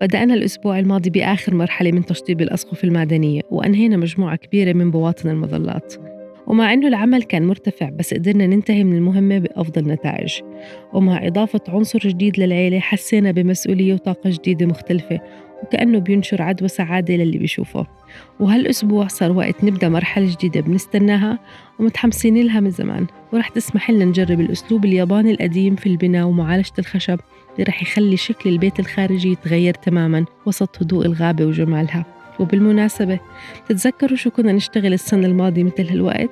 بدأنا الأسبوع الماضي بآخر مرحلة من تشطيب الأسقف المعدنية وأنهينا مجموعة كبيرة من بواطن المظلات، ومع إنه العمل كان مرتفع بس قدرنا ننتهي من المهمة بأفضل نتائج. ومع إضافة عنصر جديد للعيلة حسينا بمسؤولية وطاقة جديدة مختلفة، وكأنه بينشر عدوى سعادة للي بيشوفه. وهالأسبوع صار وقت نبدأ مرحلة جديدة بنستناها ومتحمسين لها من زمان، ورح تسمح لنا نجرب الأسلوب الياباني القديم في البناء ومعالجة الخشب اللي رح يخلي شكل البيت الخارجي يتغير تماماً وسط هدوء الغابة وجمالها. وبالمناسبة، تتذكروا شو كنا نشتغل السنة الماضية مثل هالوقت؟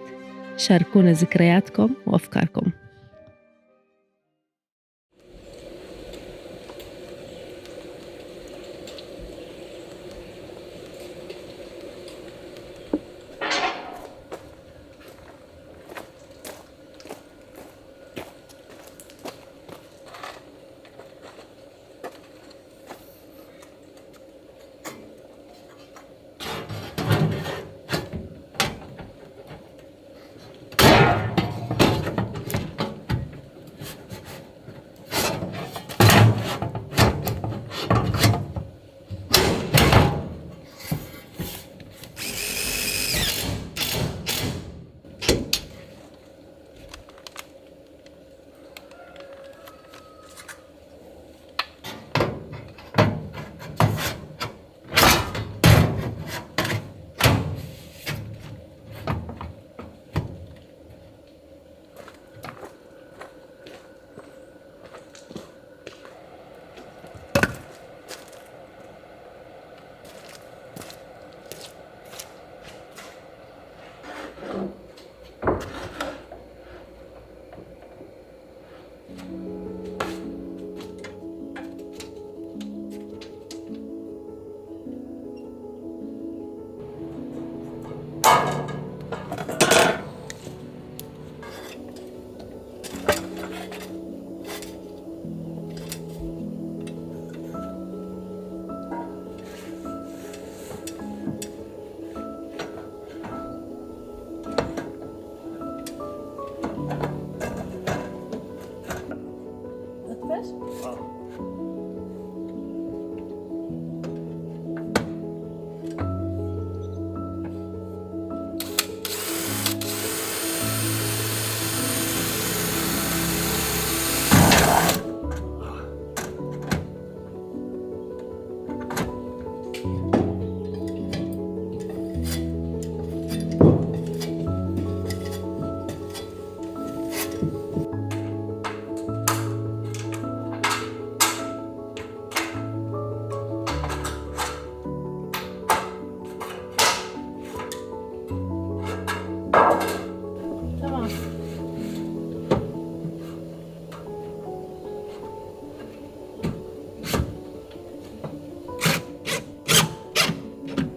شاركونا ذكرياتكم وأفكاركم.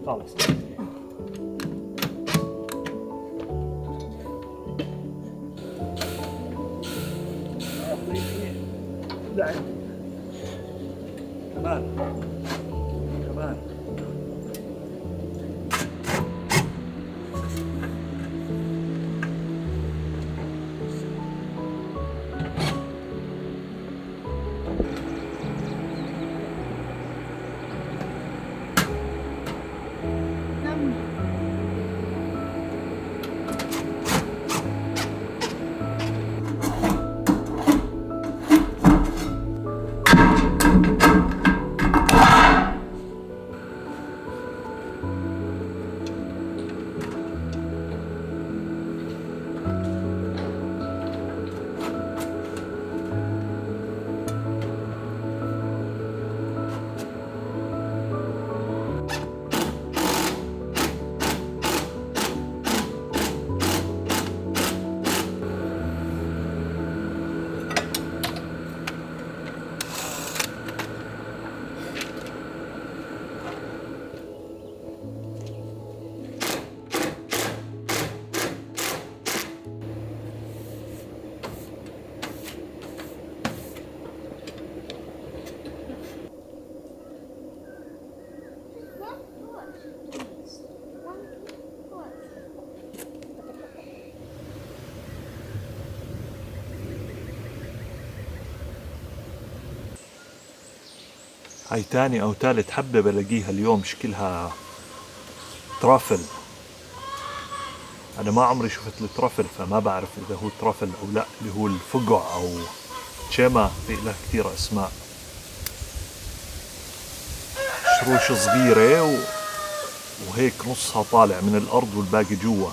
خالص. لا كمان كمان هاي تاني أو تالت حبة بلاقيها اليوم، شكلها ترافل. أنا ما عمري شفت الترافل، فما بعرف إذا هو ترافل أو لا، اللي هو الفقع أو تشيما، في له كتير أسماء. شروش صغيرة وهيك نصها طالع من الأرض والباقي جوا.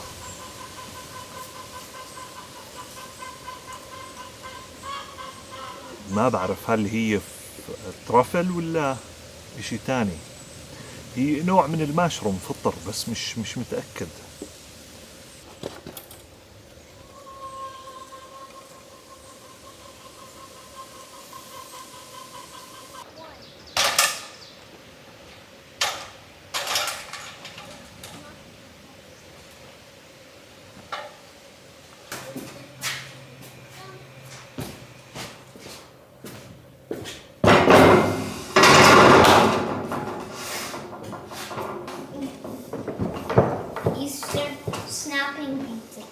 ما بعرف هل هي ترافل ولا إشي تاني. هي نوع من الماشروم فطر، بس مش متأكد. Easter snapping pizza.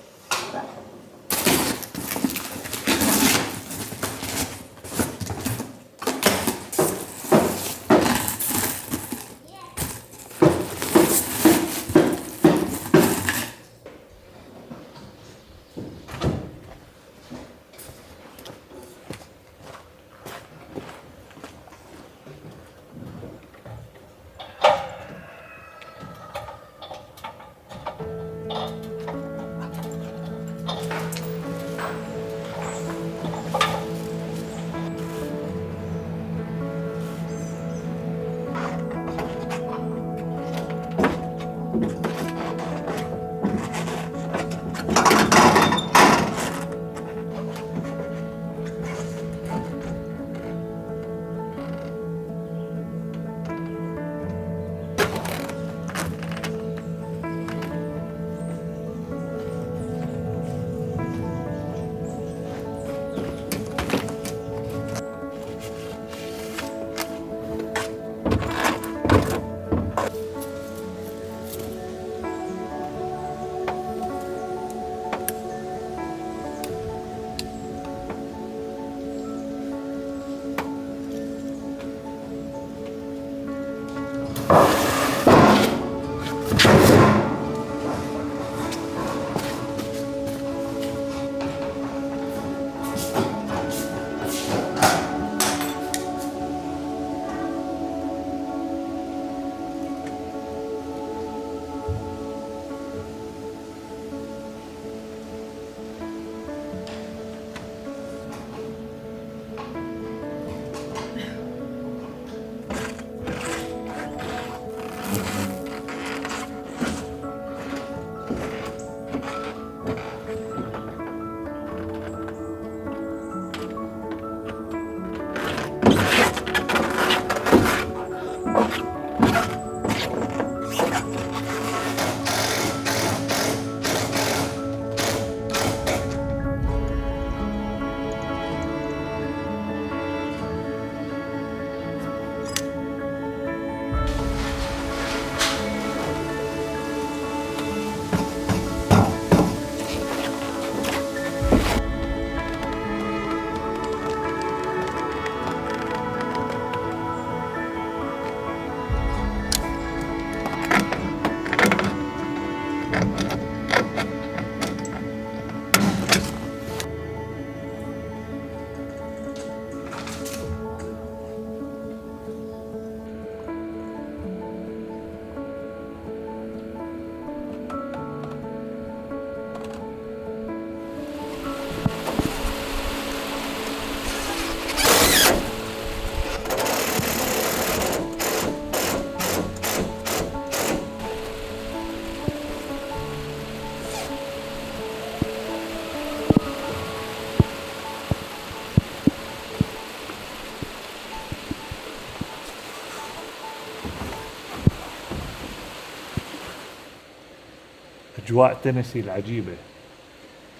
أجواء تينيسي العجيبة،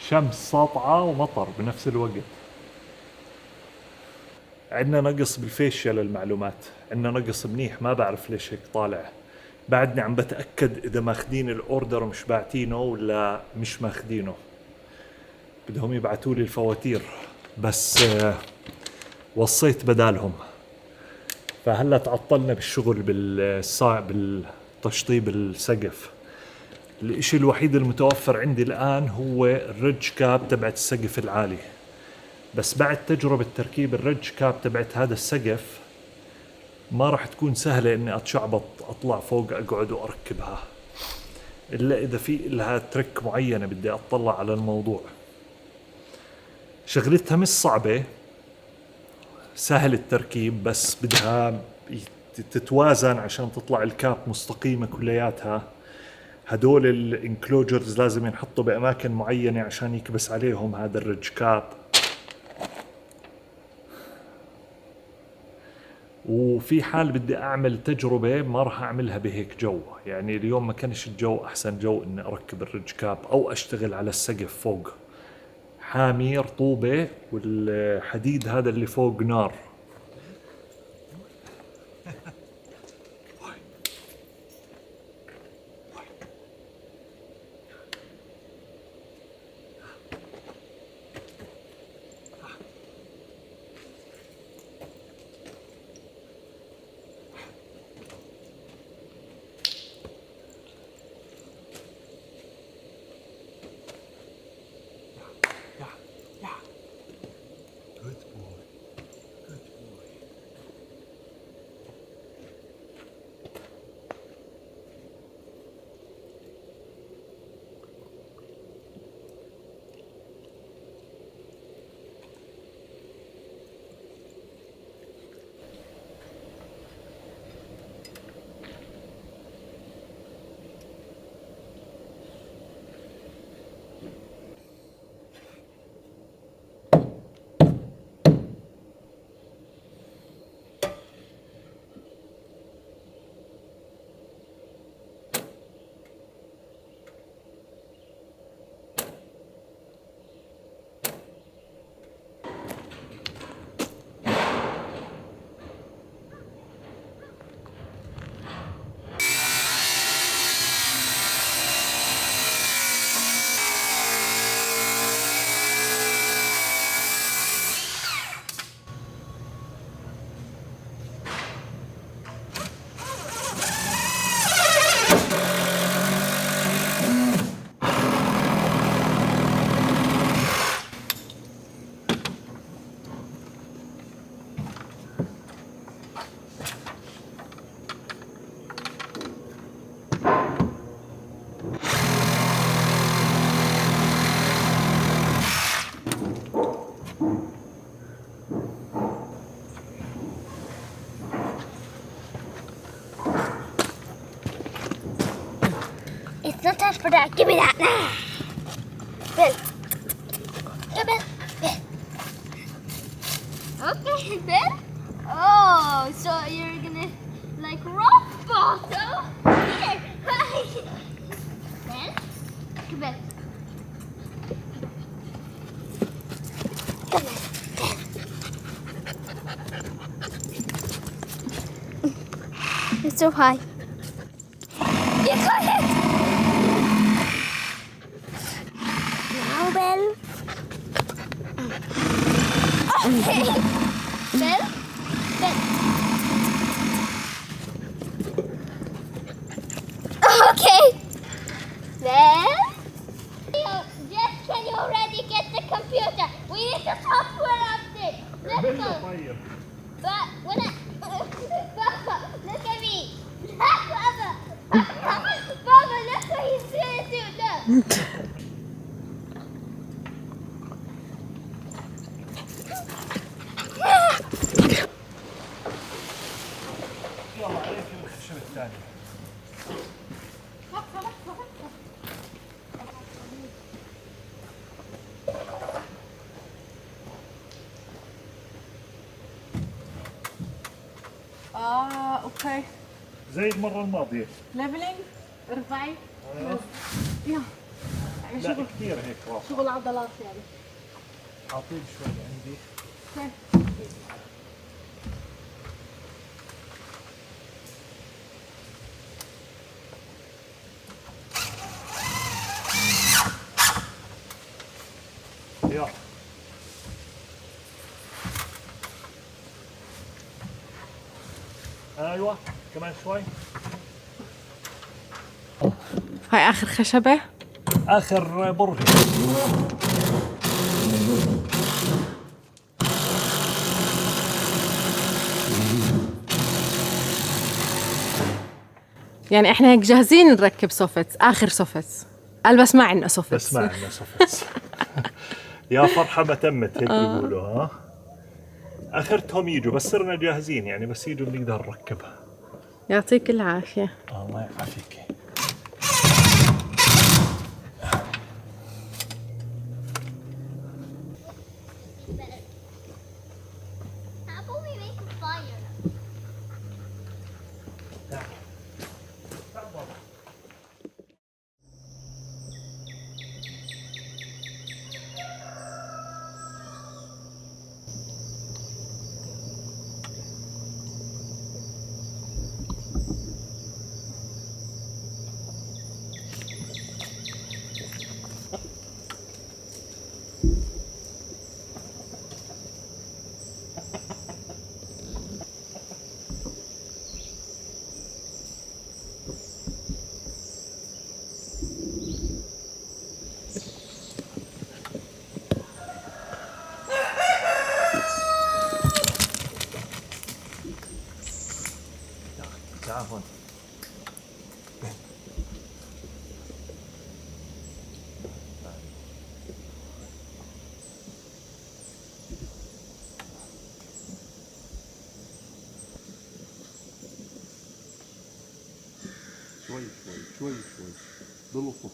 شمس ساطعة ومطر بنفس الوقت. عندنا نقص بالفيشيا للمعلومات، عندنا نقص منيح، ما بعرف ليش هيك طالع. بعدني عم بتأكد إذا ماخدين الأوردر ومش باعتينه ولا مش ماخدينه. بدهم يبعتوا لي الفواتير، بس وصيت بدالهم. فهلا تعطلنا بالشغل بالتشطيب السقف. الاشي الوحيد المتوفر عندي الان هو الريدج كاب تبعت السقف العالي، بس بعد تجربة تركيب الريدج كاب تبعت هذا السقف ما راح تكون سهلة اني اتشعبط اطلع فوق اقعد واركبها، الا اذا في لها ترك معينة بدي اطلع على الموضوع. شغلتها مش صعبة، سهل التركيب، بس بدها تتوازن عشان تطلع الكاب مستقيمة كلياتها. هدول الانكلوجرز لازم ينحطوا بأماكن معينة عشان يكبس عليهم هذا الريدج كاب. وفي حال بدي أعمل تجربة ما راح أعملها بهيك جو، يعني اليوم ما كانش الجو أحسن جو إني أركب الريدج كاب أو أشتغل على السقف فوق، حامي رطوبة والحديد هذا اللي فوق نار. It's not time for that. Give me that now. Bill. Yeah, Bill. Bill. Okay, Bill. Oh, so you're gonna like rock bottom? Here. Bill. Come Bill. Come on, Bill. It's so high. You got it! Now, Bill. Okay. Bill? Bill. Okay. Bill? Jess, can you already get the computer? We need the software update. Let's go. But when I... Papa, look at me. Papa. Papa, look what he's gonna do. Look. يلا عليك الخشب الثاني. اوكي. زي المرة الماضية. ليفلينج، ارفعي. أيوه. يلا. لا كثير هيك رافع. شغل عضلات يعني. أعطيني شوي عندي. اوكي. يلا. ايوه كمان شوي. هاي آخر خشبة. اخر برغي. يعني احنا هيك جاهزين نركب سوفت، آخر سوفت. قال بس ما عندنا سوفت. بس ما عندنا سوفتس. يا فرحة ما تمت هيك بيقولوا ها. اخرتهم يجوا بس صرنا جاهزين يعني بس يجوا بنقدر نركبها. يعطيك العافية. الله يعافيك. How about we make a fire? تعال هون. شوي بلطف.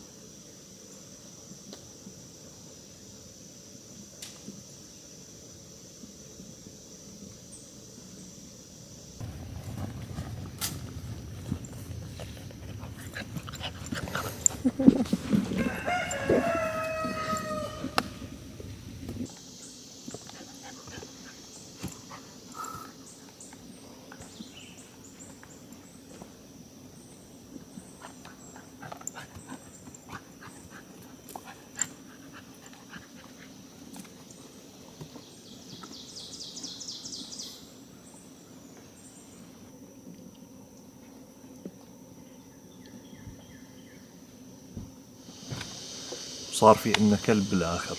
صار في عندنا كلب بالآخر.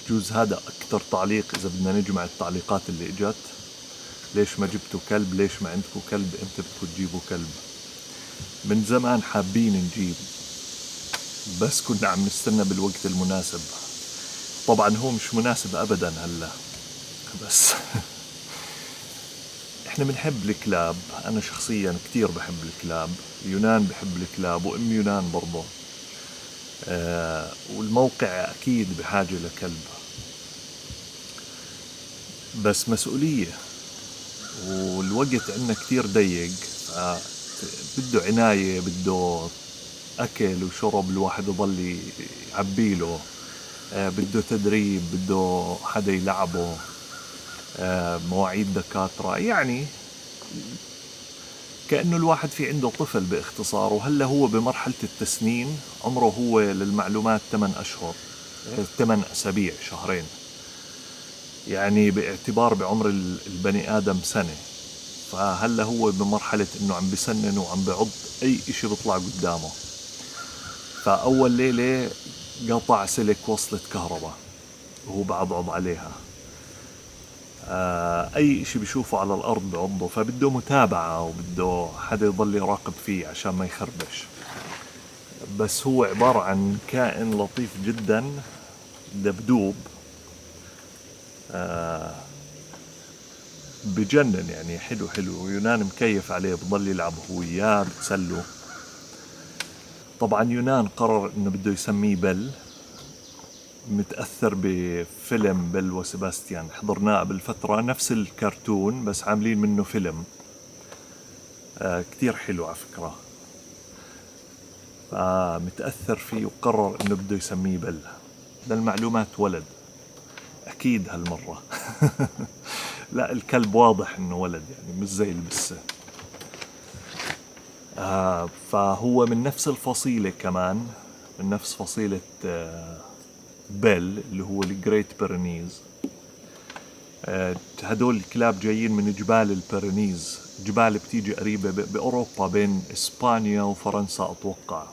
بجوز هذا أكثر تعليق إذا بدنا نجمع التعليقات اللي إجت. ليش ما جبتوا كلب؟ ليش ما عندكم كلب؟ إمتى بدكم تجيبوا كلب؟ من زمان حابين نجيب بس كنا عم نستنى بالوقت المناسب. طبعا هو مش مناسب أبدا هلا بس إحنا بنحب الكلاب. أنا شخصيا كتير بحب الكلاب. يونان بحب الكلاب وأم يونان برضه. والموقع أكيد بحاجة لكلب بس مسؤولية والوقت عندنا كتير ضيق. بده عناية، بده أكل وشرب الواحد يضل يعبيله، بده تدريب، بده حدا يلعبه، مواعيد دكاترة، يعني كأنه الواحد في عنده طفل باختصار. وهلا هو بمرحلة التسنين، عمره هو للمعلومات 8 أشهر، 8 أسابيع، شهرين، يعني باعتبار بعمر البني آدم سنة. فهلا هو بمرحلة إنه عم بسنن وعم بعض أي إشي بيطلع قدامه. فأول ليلة قطع سلك وصلة كهرباء وهو بعضعض عليها. أي إشي بيشوفه على الأرض بعضه، فبده متابعة وبده حدا يضل يراقب فيه عشان ما يخربش. بس هو عبارة عن كائن لطيف جدا، دبدوب، بجنن يعني، حلو حلو. ويونان مكيف عليه، بضل يلعب هو وياه، بتسلوا. طبعا يونان قرر انه بده يسميه بل، متأثر بفيلم بل وسباستيان، حضرناه قبل فترة، نفس الكرتون بس عاملين منه فيلم. كتير حلو على فكرة. متأثر فيه وقرر انه بده يسميه بل. للمعلومات ولد اكيد هالمرة. لا، الكلب واضح انه ولد يعني، مش زي البسة. فهو من نفس الفصيلة كمان، من نفس فصيلة بيل اللي هو الجريت بيرنيز. هدول الكلاب جايين من جبال البيرينيز، جبال بتيجي قريبة بأوروبا بين إسبانيا وفرنسا أتوقع.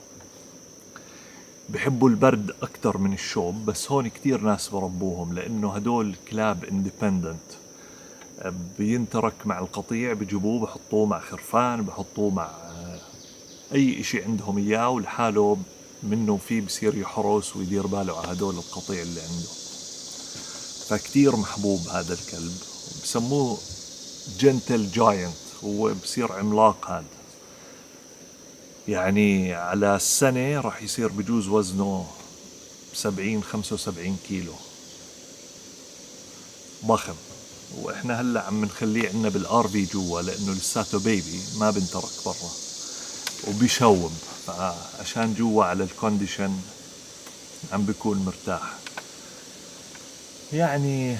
بحبوا البرد أكتر من الشوب، بس هون كتير ناس بربوهم لأنه هدول كلاب اندبندنت، بينترك مع القطيع، بجيبوه بحطوه مع خرفان، بحطوه مع أي إشي عندهم إياه، ولحاله منه فيه بصير يحرس ويدير باله على هدول القطيع اللي عنده. فكتير محبوب هذا الكلب، بسموه جنتل جاينت، هو بصير عملاق هذا. يعني على السنة راح يصير بجوز وزنه 70-75 كيلو، ضخم. واحنا هلا عم نخليه عنا بالار في جوا لانه لساته بيبي ما بنترك برا وبيشوب، فعشان جوا على الكونديشن عم بيكون مرتاح. يعني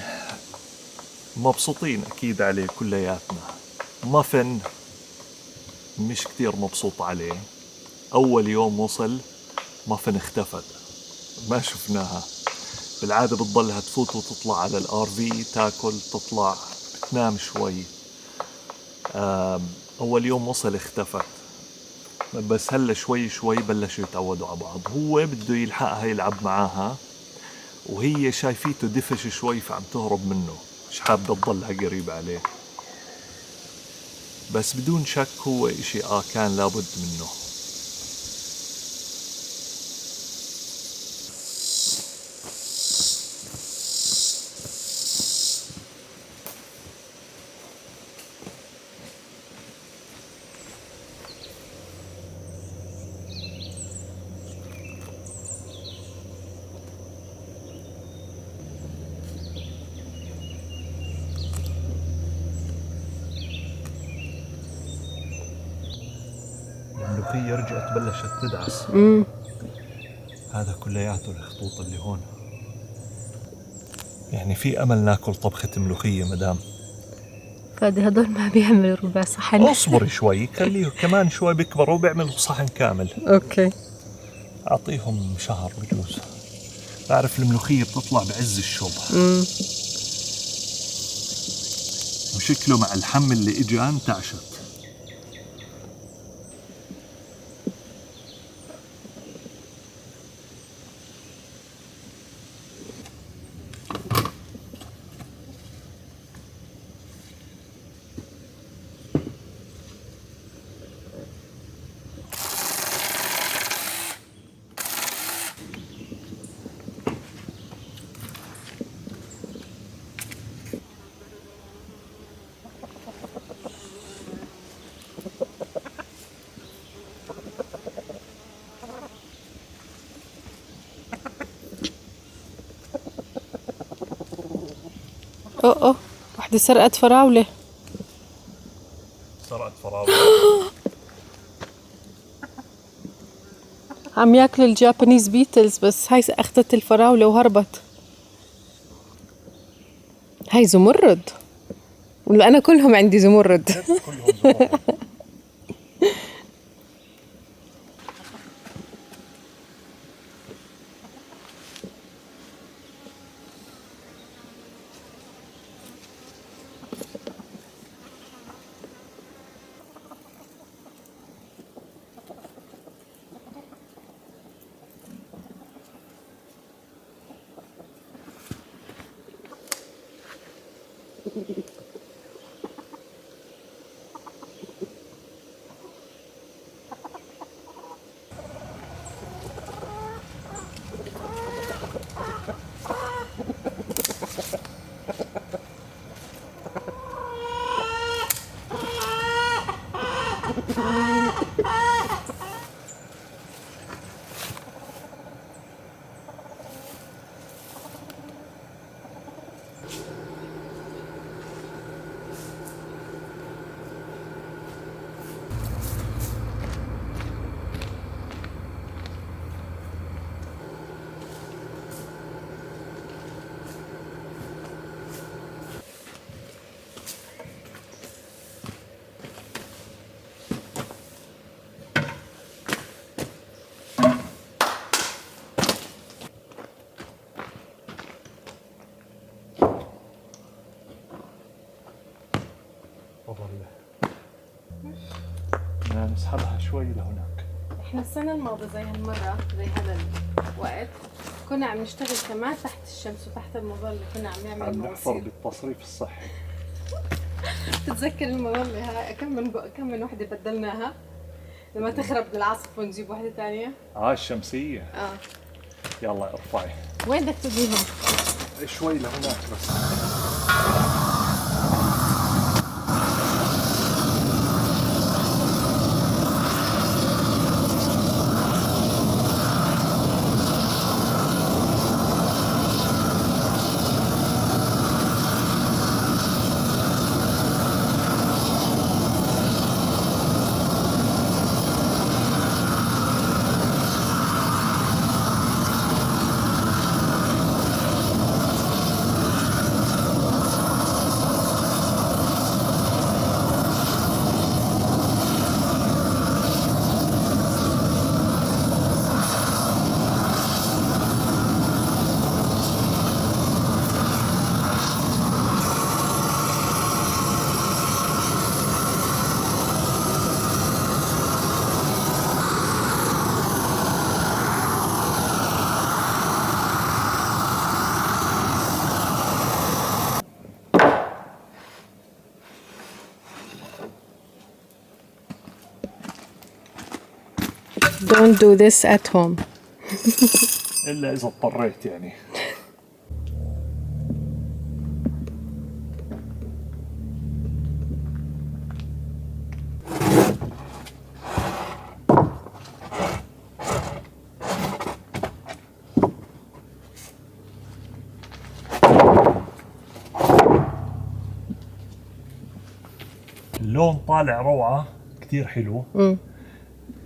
مبسوطين اكيد عليه كلياتنا. مافن مش كتير مبسوط عليه. اول يوم وصل مافن اختفت، ما شفناها. بالعادة بتضلها تفوت وتطلع على الار في، تاكل تطلع تنام شوي. اول يوم وصل اختفت، بس هلا شوي شوي بلشوا يتعودوا على بعض. هو بده يلحقها يلعب معاها، وهي شايفيته دفش شوي فعم تهرب منه، مش حابة تضلها قريب عليه. بس بدون شك هو اشي كان لابد منه. الملوخية رجعت بلشت تدعس. هذا كلياته الخطوط اللي هون. يعني في امل ناكل طبخة ملوخية مدام. فادي هدول ما بيعملوا ربع صحن. اصبري شوي، خليه كمان شوي بيكبروا وبيعملوا صحن كامل. اوكي. اعطيهم شهر بجوز. بعرف الملوخية بتطلع بعز الشوب. وشكله مع الحم اللي اجا انتعشت. اوه وحدة سرقت فراولة. سرقت فراولة. عم ياكلوا الجابانيز بيتلز، بس هاي اخذت الفراولة وهربت. هاي زمرد، ولا انا كلهم عندي زمرد؟ كلهم زمرد. أظل نسحبها شوي لهناك. احنا السنة الماضية زي هالمرة زي هذا الوقت كنا عم نشتغل كمان تحت الشمس وتحت المظلة، كنا عم نعمل عم نحفر مواسير. بالتصريف الصحي. تتذكر المظلة هاي كم من وحدة بدلناها لما تخرب بالعاصفة ونجيب وحدة ثانية؟ الشمسية. يلا ارفعي. وين بدك توديهم؟ شوي لهناك بس. Don't do this at home. إلا إذا اضطريت يعني. اللون طالع روعة كتير حلو.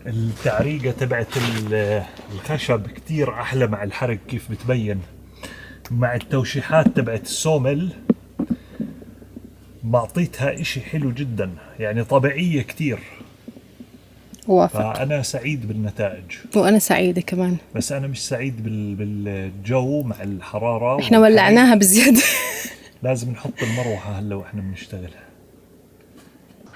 التعريقة تبعت الخشب كتير أحلى مع الحرق كيف بتبين، مع التوشيحات تبعت السومل معطيتها إشي حلو جدا، يعني طبيعية كتير. وافق. فأنا سعيد بالنتائج. وأنا سعيدة كمان. بس أنا مش سعيد بالجو مع الحرارة. إحنا ولعناها بزيادة. لازم نحط المروحة هلا وإحنا بنشتغل.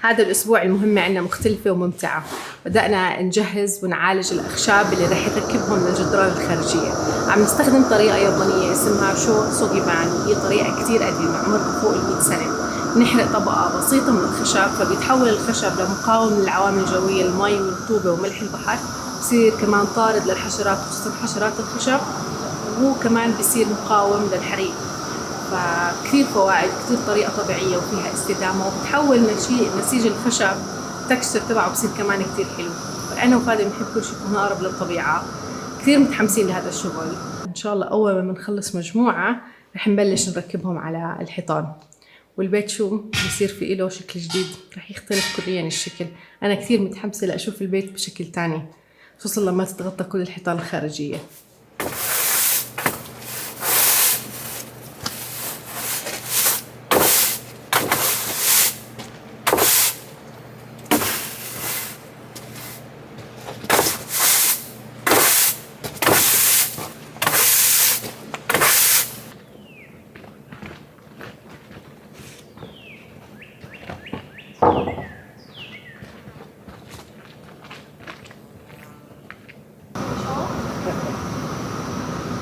هذا الأسبوع المهمة عنا مختلفة وممتعة. بدأنا نجهز ونعالج الأخشاب اللي رح يركبهم للجدران الخارجية. عم نستخدم طريقة يابانية اسمها شو سوغيبان، هي طريقة كتير قديمة عمرها فوق 100 سنة. نحرق طبقة بسيطة من الخشب فبيتحول الخشب لمقاوم للعوامل الجوية، المي والرطوبة وملح البحر. بصير كمان طارد للحشرات خصوصا حشرات الخشب، وهو كمان بصير مقاوم للحريق. فكثير فوائد، كثير طريقة طبيعية وفيها استدامة، وبتحول نسيج الخشب التكستشر تبعه بصير كمان كثير حلو. فأنا وفادي بنحب كل شيء يكون أقرب للطبيعة، كثير متحمسين لهذا الشغل. إن شاء الله أول ما نخلص مجموعة رح نبلش نركبهم على الحيطان، والبيت شو بصير في له شكل جديد، رح يختلف كليا الشكل. أنا كثير متحمسة لأشوف البيت بشكل تاني، خصوصا لما تتغطى كل الحيطان الخارجية.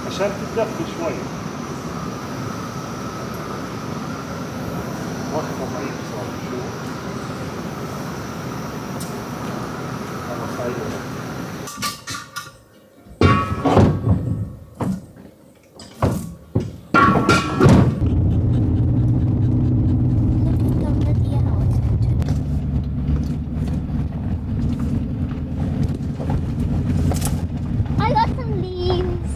عشان تتدفي شوي. واخذة مي صار شو؟ أنا خايف. I got some leaves.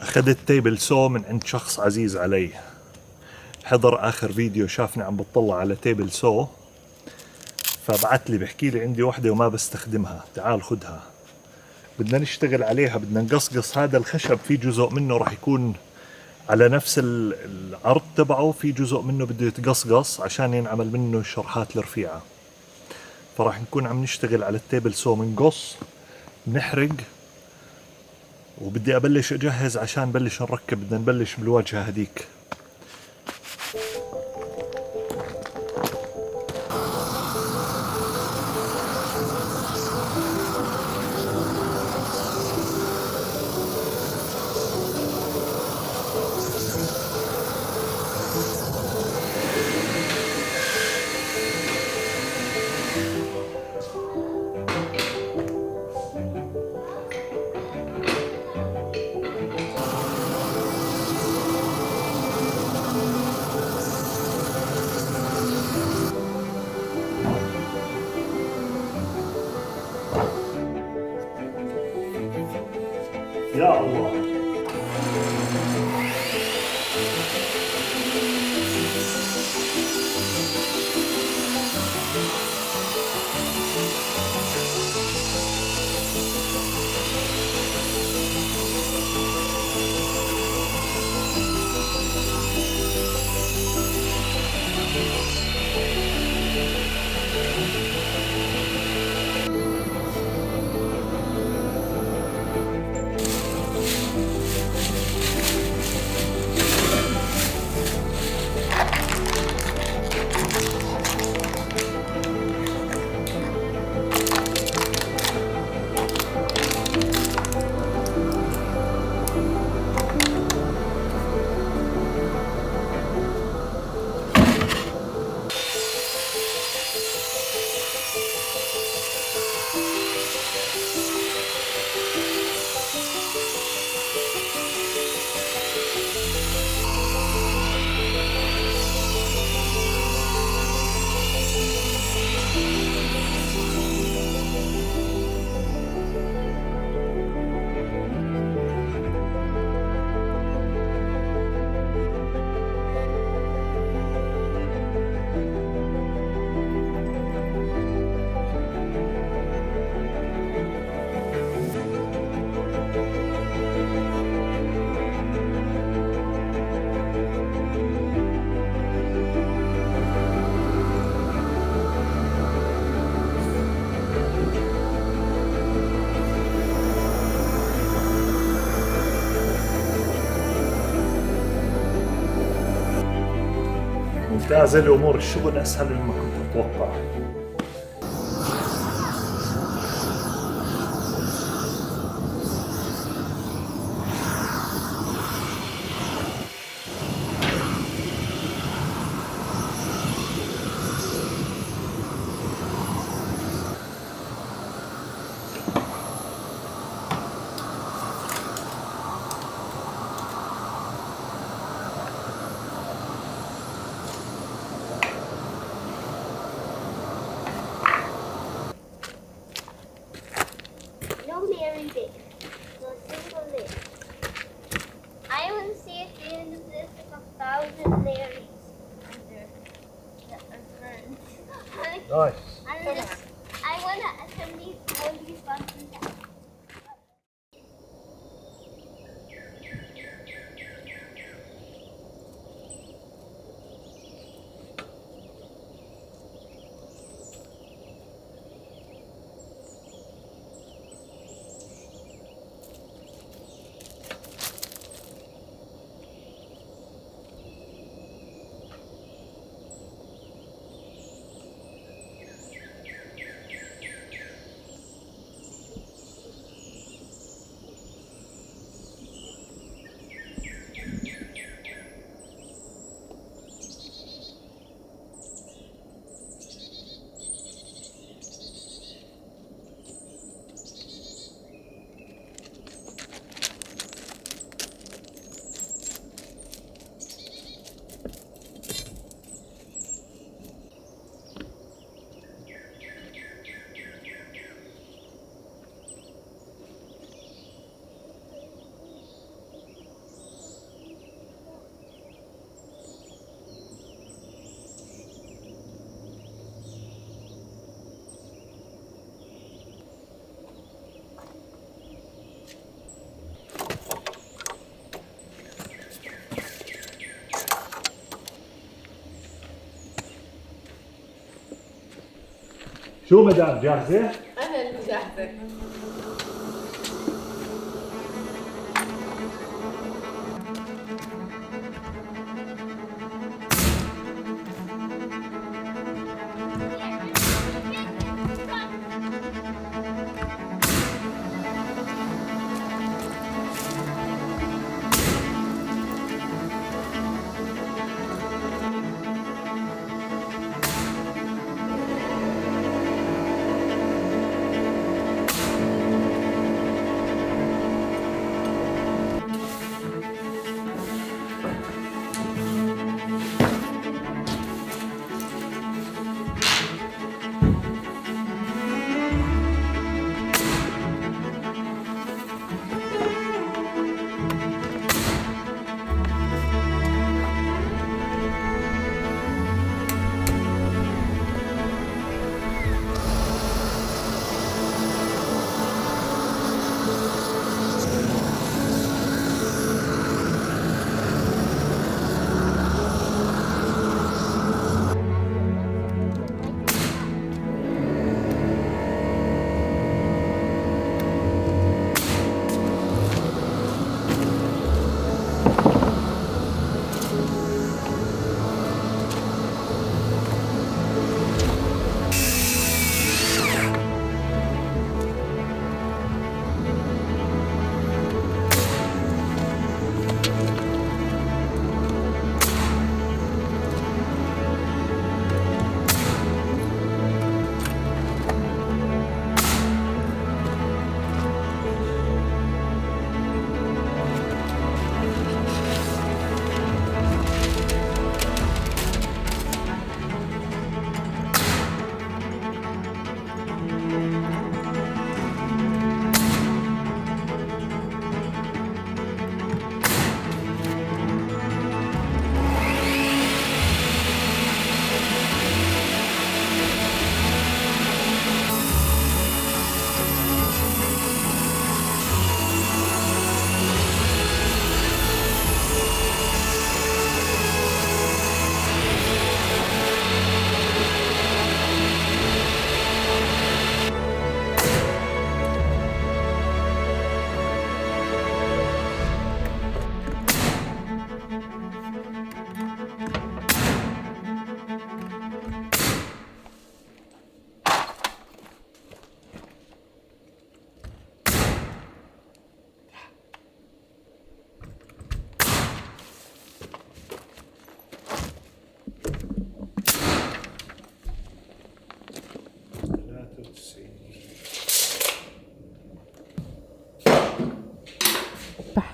أخذت تيبل سو من عند شخص عزيز علي، حضر آخر فيديو شافني عم بطلع على تيبل سو، فبعت لي بحكي لي عندي وحدة وما بستخدمها، تعال خدها. بدنا نشتغل عليها، بدنا نقصقص هذا الخشب، في جزء منه راح يكون على نفس العرض تبعه، في جزء منه بده يتقصقص عشان ينعمل منه شرحات الرفيعة. فراح نكون عم نشتغل على التيبل سو، منقص بنحرق، وبدي أبلش أجهز عشان نبلش نركب. بدنا نبلش بالواجهة هديك. يا الله. ممتازة الأمور، الشغل أسهل مما كنت أتوقع. No layering big. No single layer. I want to see at the end of this if 1,000 layers under the burns. نايس. I want to assemble all these buttons out. شو مدام جاهزة؟ أنا اللي جاهزة.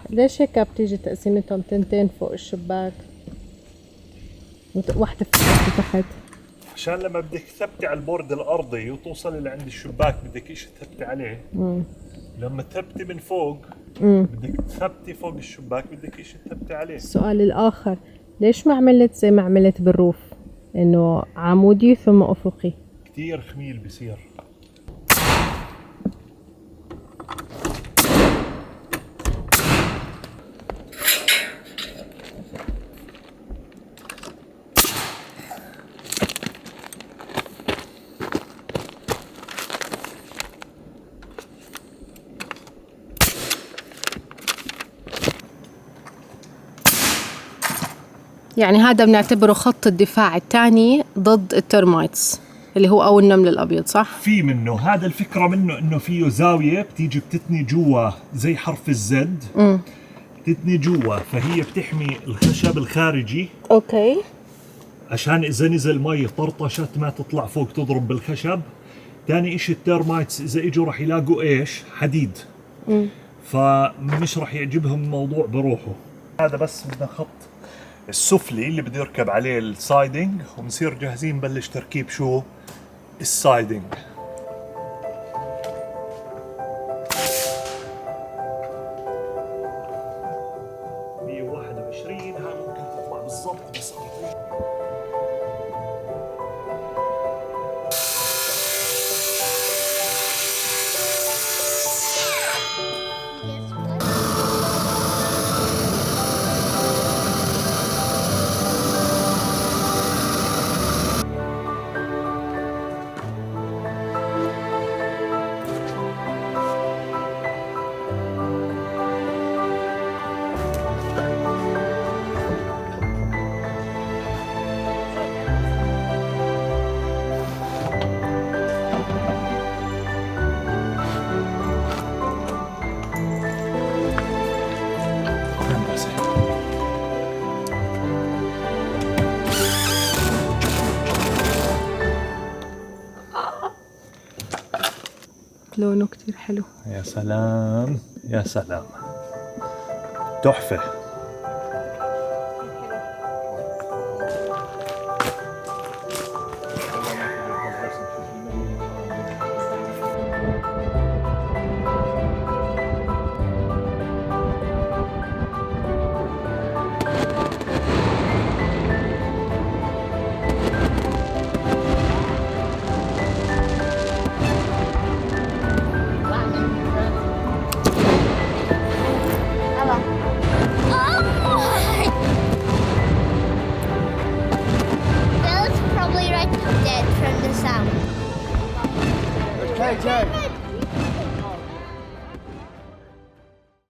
ليش هيك بتيجي تقسيمتهم تنتين فوق الشباك واحدة فوق واحدة تحت؟ عشان لما بدك تثبتي على البورد الارضي وتوصلي لعند الشباك بدك شيء تثبتي عليه. لما تثبتي من فوق بدك تثبتي فوق الشباك بدك شيء تثبتي عليه. السؤال الآخر، ليش ما عملت زي ما عملت بالروف إنه عمودي ثم أفقي؟ كتير خميل بصير. يعني هذا بنعتبره خط الدفاع الثاني ضد الترمايتس اللي هو أو النمل الأبيض، صح؟ في منه، هذا الفكرة منه إنه فيه زاوية بتيجي بتتني جوا زي حرف الزد. بتتني جوا، فهي بتحمي الخشب الخارجي. أوكي. عشان إذا نزل مي طرطشت ما تطلع فوق تضرب بالخشب. تاني إشي الترمايتس إذا إجوا رح يلاقوا إيش؟ حديد. فمش رح يعجبهم الموضوع بروحه. هذا بس بدنا خط السفلي اللي بده يركب عليه السايدنج، وبنصير جاهزين نبلش تركيب شو؟ السايدنج. لونه كتير حلو. يا سلام يا سلام، تحفة.